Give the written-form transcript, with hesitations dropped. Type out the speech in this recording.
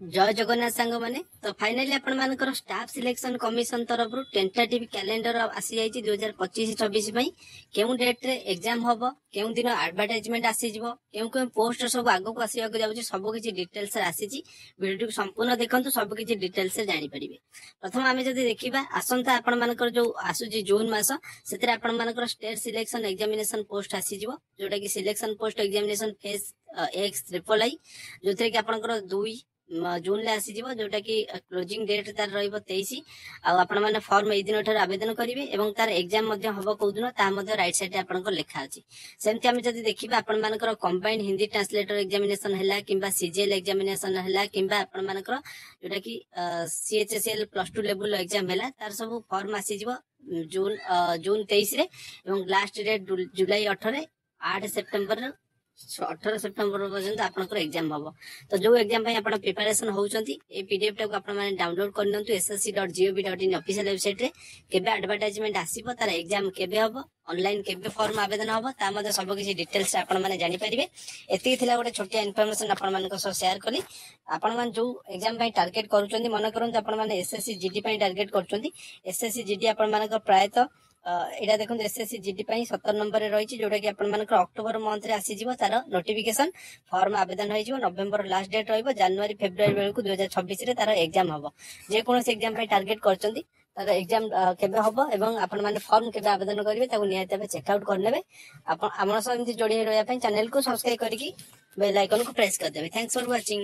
जय जगन्नाथ सांग माने तो फाइनाली आपण मानकर स्टाफ सिलेक्शन कमिशन तरफ टेंटेटिव कैलेंडर आसी जाइए 2025-26 केउ डेट रे एग्जाम हम केउ दिन एडवर्टाइजमेंट आसी जिवो केउ पोस्ट सब आगो को आसिया जाउची सब किछि डिटेल्स आसी वीडियो को संपूर्ण देखंतु सब किछि डिटेल्स जानि परिबे। प्रथम आमे जदि देखिबा आसंता आपण मानकर जो आसुची जून मास सेतरे आपण मानकर स्टेट सिलेक्शन एग्जामिनेशन पोस्ट आसी जिवो जोटा कि selection post examination phase x triple I जो थे कि आपनकर 2 जून ले आसी जिवो जोटा कि क्लोजिंग डेट तार रहइबो 23 आपण माने फॉर्म ए दिन ठर आवेदन करिवे एवं तार एग्जाम मध्ये हबो को दिन ता मध्ये राइट साइड रे आपनको लेखा अछि। सेमति हम जदि देखिबा आपण मानकर कंबाइंड हिंदी ट्रांसलेटर एग्जामिनेशन हैला किंबा सीजीएल एग्जामिनेशन हैला किंबा आपण मानकर जोटा कि सीएचएसएल +2 लेवल एग्जाम हैला तार सब फॉर्म आसी जिवो जून 23 रे एवं लास्ट डेट जुलाई 18 8 सेप्टेम्बर 18 सेप्टेम्बर पर्यंत आपनकर एग्जाम हबो। तो जो एग्जाम पय आपण प्रिपरेशन होउचंती ए पीडीएफ टा को आपण माने डाउनलोड कर नंतु ssc.gov.in ऑफिशियल वेबसाइट रे केबे एडवर्टाइजमेंट आसीबो तार एग्जाम केबे हबो ऑनलाइन केबे फॉर्म आवेदन हबो ता मध्ये सब किछि डिटेल्स आपण माने जानि परिबे। एति थिला गोटे छोटिया इन्फॉर्मेशन आपण मानको सो शेयर कली। आपण मान जो एग्जाम पय टारगेट करूचंती मन करंतु आपण माने एसएससी जीडी पय टारगेट करचंती एसएससी जीडी आपण मानकर प्रायतः एटा देखो एसएससी जीडी 17 नंबर रही जोटा कि अक्टोबर मंथ रे आसी जिवो तार नोटिफिकेशन फॉर्म आवेदन हो नवेम्बर लास्ट डेट रहिबो जनवरी फेब्रुआरी बेलकु 2026 रे तार एग्जाम हबो। जे कोनोस एग्जाम पे टारगेट करचंती तार एग्जाम केबे हबो एवं आपण माने फॉर्म केबे आवेदन करिवे ताको नियत भाबे चेक आउट कर लेबे। आपण हमर सब एमति जोड़ी रहया पय चैनल को सब्सक्राइब करिकि बेल आइकन को प्रेस कर देबे। Thanks for watching.